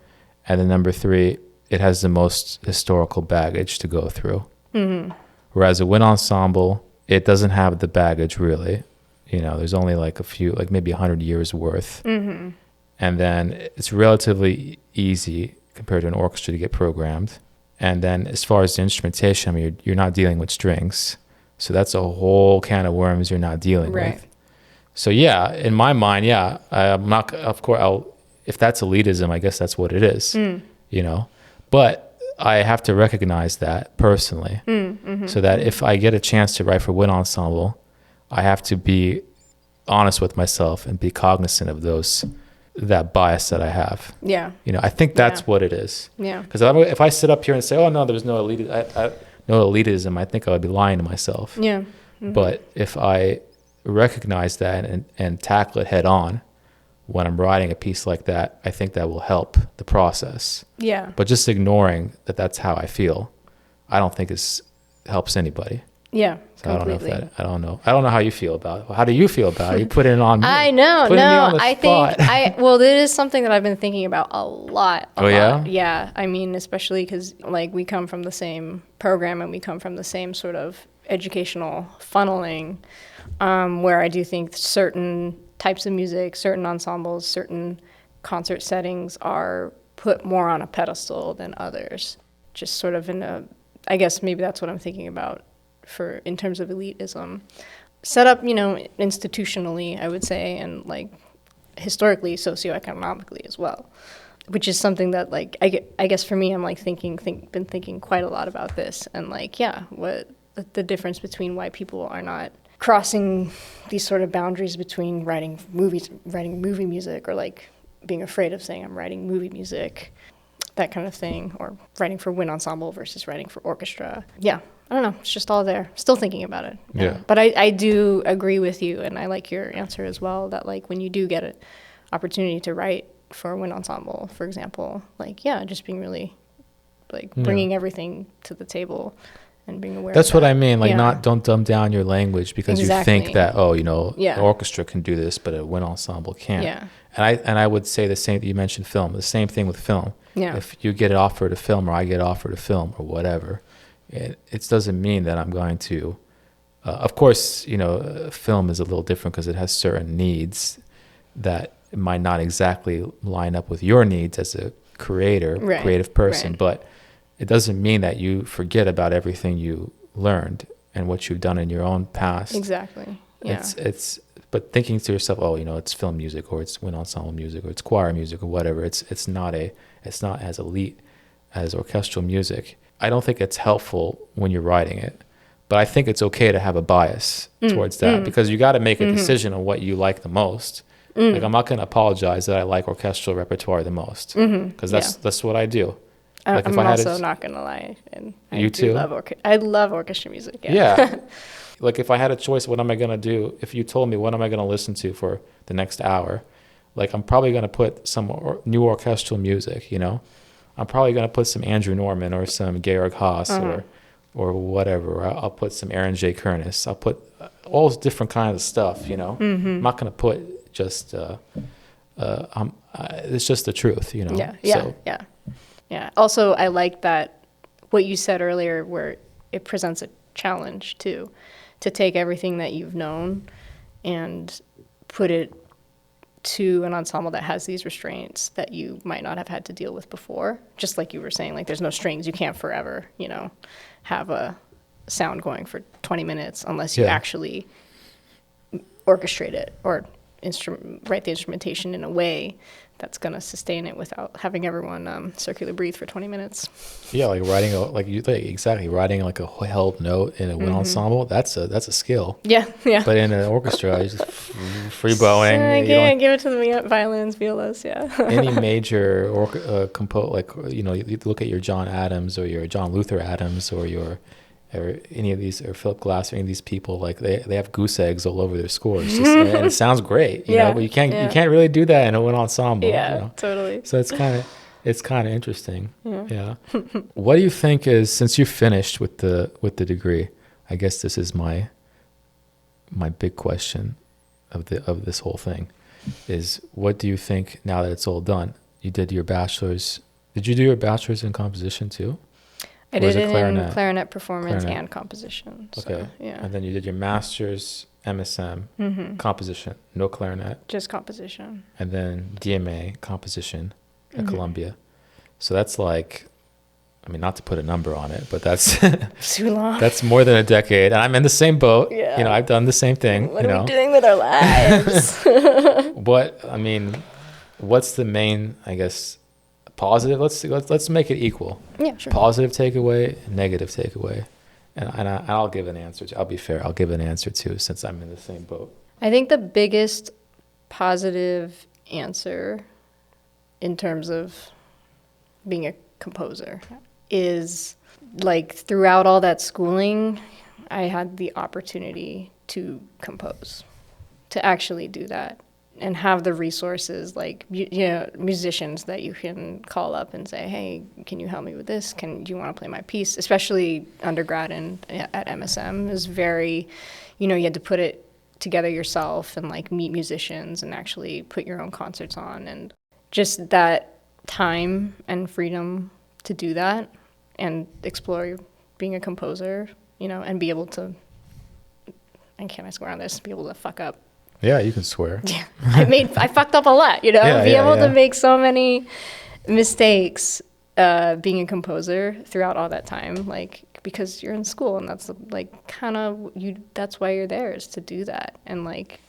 And then number three, it has the most historical baggage to go through. Mm-hmm. Whereas a wind ensemble, it doesn't have the baggage really. There's only like a few, like maybe 100 years worth. Mm-hmm. And then it's relatively easy compared to an orchestra to get programmed. And then as far as the instrumentation, I mean, you're not dealing with strings. So that's a whole can of worms you're not dealing with. So in my mind, I'm not, of course, if that's elitism, I guess that's what it is, but I have to recognize that personally, so that if I get a chance to write for wind ensemble, I have to be honest with myself and be cognizant of that bias that I have. Yeah. I think that's what it is. Yeah. Because if I sit up here and say, oh no, there's no elitism, I think I would be lying to myself. Yeah. Mm-hmm. But if I recognize that and tackle it head on when I'm writing a piece like that, I think that will help the process. Yeah. But just ignoring that that's how I feel, I don't think helps anybody. Yeah. So completely. I don't know how you feel about it. How do you feel about it? You put it on me. I know. I think it is something that I've been thinking about a lot. Yeah? Yeah. I mean, especially because like we come from the same program and we come from the same sort of educational funneling, where I do think certain types of music, certain ensembles, certain concert settings are put more on a pedestal than others. Just sort of I guess maybe that's what I'm thinking about in terms of elitism. Set up, institutionally, I would say, and like historically, socioeconomically as well, which is something that like, I guess for me, I'm like been thinking quite a lot about this and like, what the difference between why people are not crossing these sort of boundaries between writing movie music, or like being afraid of saying I'm writing movie music, that kind of thing, or writing for wind ensemble versus writing for orchestra. Yeah, I don't know. It's just all there. Still thinking about it. Yeah. But I do agree with you, and I like your answer as well, that like when you do get an opportunity to write for a wind ensemble, for example, like, yeah, just being really like bringing everything to the table and being aware That's of what that. I mean. Like, don't dumb down your language because you think that, the orchestra can do this, but a wind ensemble can't. Yeah. And I would say the same. You mentioned film. The same thing with film. Yeah. If you get offered a film or I get offered a film or whatever, it doesn't mean that I'm going to. Of course, film is a little different because it has certain needs that might not exactly line up with your needs as a creative person, but it doesn't mean that you forget about everything you learned and what you've done in your own past. Exactly. Yeah. But thinking to yourself, it's film music or it's wind ensemble music or it's choir music or whatever. It's not as elite as orchestral music. I don't think it's helpful when you're writing it, but I think it's okay to have a bias towards that because you got to make a decision on what you like the most. Like, I'm not going to apologize that I like orchestral repertoire the most because that's what I do. Like, I'm also not going to lie. And I love orchestra music. Yeah. Like, if I had a choice, what am I going to do? If you told me what am I going to listen to for the next hour, like, I'm probably going to put some new orchestral music, I'm probably going to put some Andrew Norman or some Georg Haas or whatever. I'll put some Aaron J. Kernis. I'll put all different kinds of stuff, I'm not going to put just it's just the truth, Yeah. Also, I like that what you said earlier, where it presents a challenge too, to take everything that you've known and put it to an ensemble that has these restraints that you might not have had to deal with before. Just like you were saying, like, there's no strings. You can't forever, have a sound going for 20 minutes unless you actually orchestrate it or write the instrumentation in a way that's going to sustain it without having everyone circular breathe for 20 minutes. Yeah, like writing like a held note in a wind ensemble. That's a skill. Yeah. But in an orchestra, you just free bowing. Give it to the violins, violas. Yeah. Any major you look at your John Adams or your John Luther Adams or any of these, or Philip Glass, or any of these people, like they have goose eggs all over their scores, and it sounds great, but you can't really do that in a wind ensemble. Yeah, totally. So it's kind of interesting. Yeah. What do you think is, since you finished with the degree? I guess this is my big question of this whole thing, is what do you think now that it's all done? You did your bachelor's. Did you do your bachelor's in composition too? I did it in clarinet performance and composition. So, okay. Yeah. And then you did your master's MSM composition, no clarinet. Just composition. And then DMA composition at Columbia. So that's like, not to put a number on it, but that's too long. That's more than a decade. And I'm in the same boat. Yeah. I've done the same thing. What are we doing with our lives? What's the main, I guess, positive? Let's make it equal. Yeah, sure. Positive takeaway, negative takeaway, and I'll give an answer. I'll be fair. I'll give an answer too, since I'm in the same boat. I think the biggest positive answer in terms of being a composer is, like, throughout all that schooling, I had the opportunity to compose, to actually do that. And have the resources, like, musicians that you can call up and say, hey, can you help me with this? Do you want to play my piece? Especially undergrad at MSM is very, you had to put it together yourself and, like, meet musicians and actually put your own concerts on. And just that time and freedom to do that and explore being a composer, and be able to, and can I swear on this, be able to fuck up. Yeah, you can swear. Yeah, I fucked up a lot, be able to make so many mistakes being a composer throughout all that time, like, because you're in school and that's like kind of that's why you're there, is to do that and, like,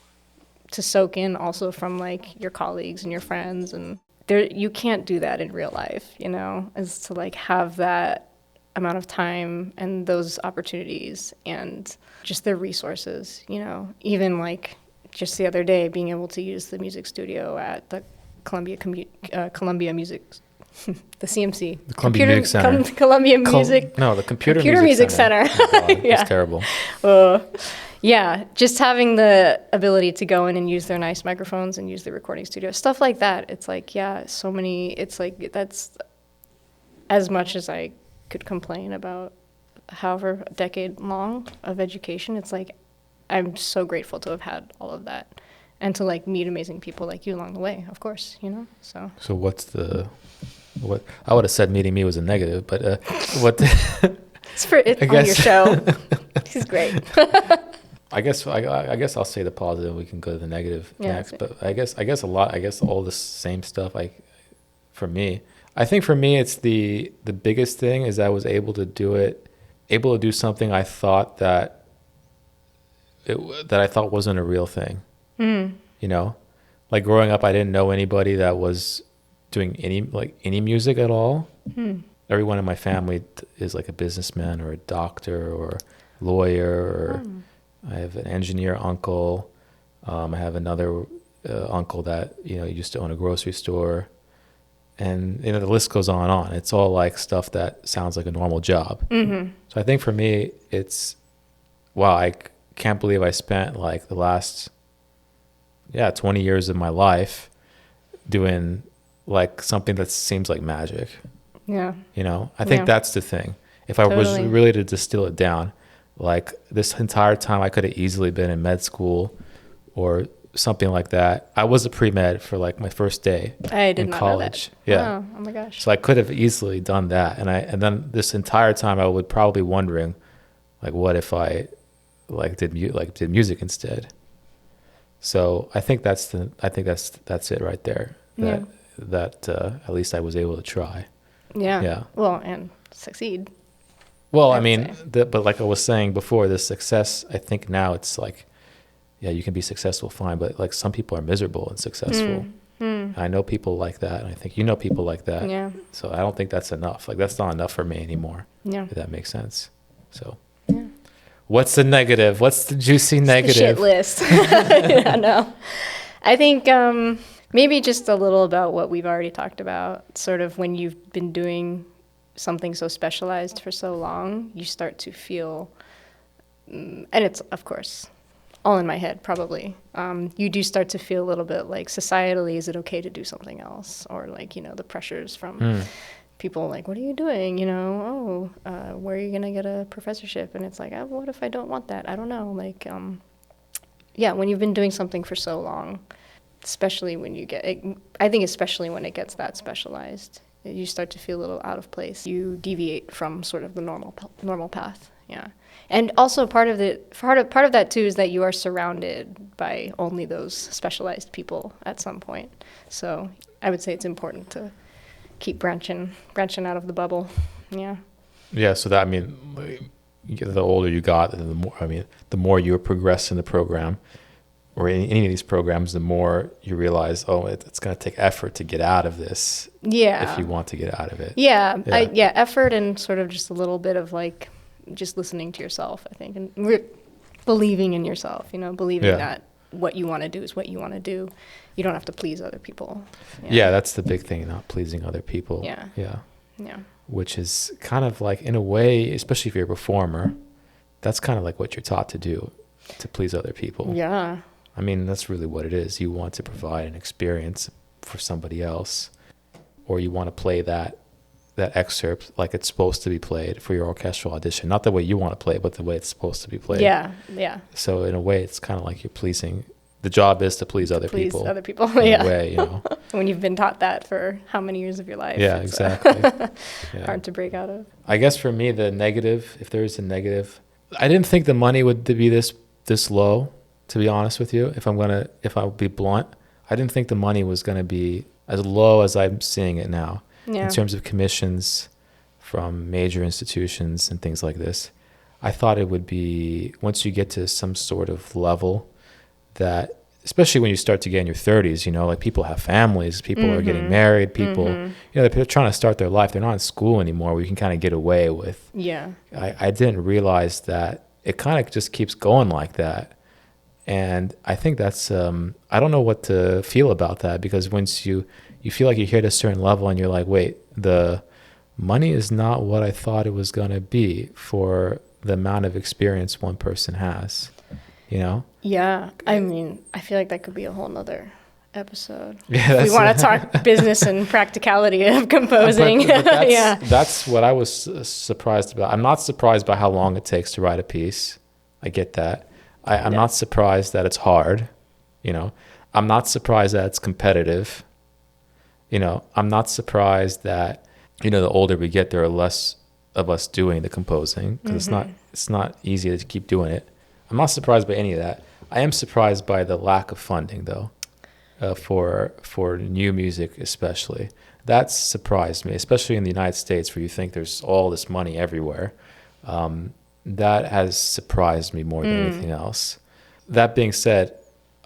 to soak in also from, like, your colleagues and your friends, and you can't do that in real life, is to, like, have that amount of time and those opportunities and just the resources, even, like, just the other day, being able to use the music studio at the Columbia Music, the CMC, the Columbia Music Center, Columbia Music. The Computer Music Center. Oh God, it's terrible. Yeah, just having the ability to go in and use their nice microphones and use the recording studio, stuff like that. It's like, yeah, so many, it's like, that's as much as I could complain about however a decade long of education. It's like, I'm so grateful to have had all of that and to like meet amazing people like you along the way, of course, you know, so. So what I would have said meeting me was a negative, but what? It's on your show. He's great. I guess I'll say the positive. We can go to the negative next. But I guess all the same stuff. For me, I think for me it's the biggest thing is I was able to do something I thought that I thought wasn't a real thing. You know, like growing up, I didn't know anybody that was doing any music at all. Everyone in my family is like a businessman or a doctor or lawyer or I have an engineer uncle. I have another uncle that, you know, used to own a grocery store. And, you know, the list goes on and on. It's all like stuff that sounds like a normal job. So I think for me, it's, wow, I can't believe I spent like the last, 20 years of my life doing like something that seems like magic. Yeah. You know, I think that's the thing. If I was really to distill it down, like this entire time I could have easily been in med school or something like that. I was a pre-med for like my first day in college. Yeah. Oh my gosh. So I could have easily done that. And then this entire time I would probably wondering like, what if I did music instead? So I think that's it right there. That at least I was able to try. Yeah. Well, and succeed. Well, I mean, but like I was saying before, the success, I think now it's like, you can be successful, fine, but like some people are miserable and successful. I know people like that, and I think you know people like that. Yeah. So I don't think that's enough. Like that's not enough for me anymore. Yeah. If that makes sense. So. Yeah. What's the negative? What's the juicy negative? The shit list. Yeah, no. I think maybe just a little about what we've already talked about. Sort of when you've been doing something so specialized for so long, you start to feel, and it's, of course, all in my head, probably. You do start to feel a little bit like societally, is it okay to do something else? Or like, you know, the pressures from people like, what are you doing? You know, where are you going to get a professorship? And it's like, what if I don't want that? I don't know. Like, when you've been doing something for so long, especially when you get, I think especially when it gets that specialized, you start to feel a little out of place. You deviate from sort of the normal path. Yeah. And also part of that too is that you are surrounded by only those specialized people at some point. So I would say it's important to keep branching out of the bubble. Yeah. Yeah. So that, I mean, the older you got, the more you progress in the program or any of these programs, the more you realize, it's going to take effort to get out of this. Yeah. If you want to get out of it. Yeah. Effort and sort of just a little bit of like, just listening to yourself, I think, and believing in yourself, you know, believing that what you want to do is what you want to do. You don't have to please other people. Yeah, that's the big thing, not pleasing other people. Yeah. Which is kind of like, in a way, especially if you're a performer, that's kind of like what you're taught to do, to please other people. Yeah. I mean, that's really what it is. You want to provide an experience for somebody else, or you want to play that excerpt like it's supposed to be played for your orchestral audition. Not the way you want to play it, but the way it's supposed to be played. Yeah. So in a way, it's kind of like you're pleasing. The job is to please other people. In a way, you know. When you've been taught that for how many years of your life. Yeah, exactly. Hard to break out of. I guess for me, the negative, if there is a negative, I didn't think the money would be this low, to be honest with you. If I'll be blunt, I didn't think the money was going to be as low as I'm seeing it now. Yeah. In terms of commissions from major institutions and things like this. I thought it would be, once you get to some sort of level that, especially when you start to get in your 30s, you know, like people have families, people are getting married, people, you know, they're trying to start their life. They're not in school anymore where you can kind of get away with. Yeah. I didn't realize that it kind of just keeps going like that. And I think that's, I don't know what to feel about that, because once you feel like you hit a certain level and you're like, wait, the money is not what I thought it was going to be for the amount of experience one person has. you know? Yeah. I mean, I feel like that could be a whole nother episode. Yeah, We want to talk business and practicality of composing. But that's, yeah. that's what I was surprised about. I'm not surprised by how long it takes to write a piece. I get that. I'm not surprised that it's hard, you know. I'm not surprised that it's competitive. You know, I'm not surprised that, you know, the older we get, there are less of us doing the composing, because it's not easy to keep doing it. I'm not surprised by any of that. I am surprised by the lack of funding, though, for new music especially. That's surprised me, especially in the United States, where you think there's all this money everywhere. That has surprised me more than anything else. That being said,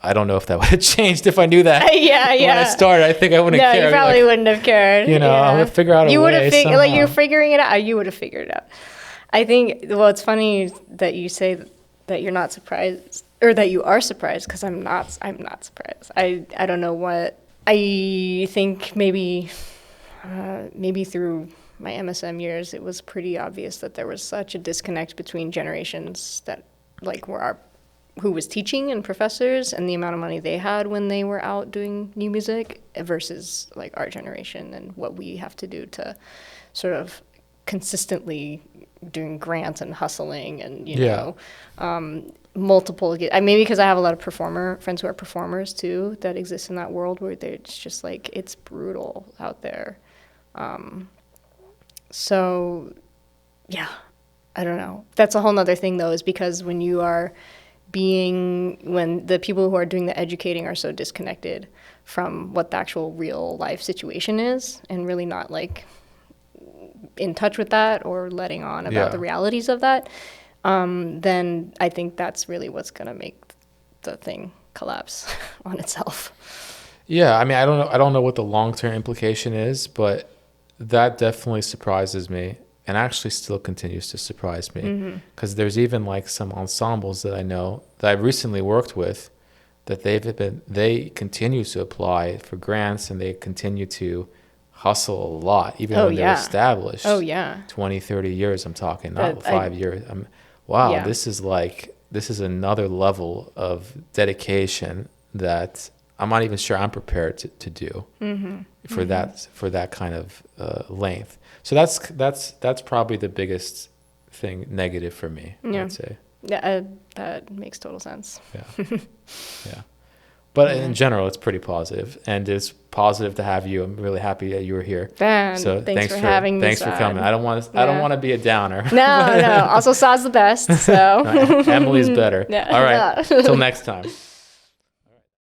I don't know if that would have changed if I knew that. When I started, I think I wouldn't have cared. No, you probably wouldn't have cared. You know, I would figure out a way. You would have somehow. like you're figuring it out. You would have figured it out. I think. Well, it's funny that you say that you're not surprised, or that you are surprised, because I'm not surprised. I don't know what. I think maybe through my MSM years, it was pretty obvious that there was such a disconnect between generations that like who was teaching and professors and the amount of money they had when they were out doing new music versus like our generation and what we have to do to sort of consistently doing grants and hustling and, you know, multiple, maybe because I have a lot of friends who are performers too, that exist in that world where it's just like, it's brutal out there. So yeah, I don't know. That's a whole nother thing though, is because when the people who are doing the educating are so disconnected from what the actual real life situation is and really not like in touch with that or letting on about the realities of that, then I think that's really what's going to make the thing collapse on itself. Yeah, I mean, I don't know what the long-term implication is, but that definitely surprises me, and actually still continues to surprise me, because there's even like some ensembles that I know that I've recently worked with that they continue to apply for grants, and they continue to hustle a lot, even when they're established. 20, 30 years, I'm talking, not 5 years. This is another level of dedication that I'm not even sure I'm prepared to do for that kind of length. So that's probably the biggest thing negative for me, I'd say. Yeah, that makes total sense. Yeah. But in general, it's pretty positive, and it's positive to have you. I'm really happy that you were here. So thanks for having me. Thanks for coming. I don't want to be a downer. No. Also, Sa's the best. So Emily's better. All right. Till next time.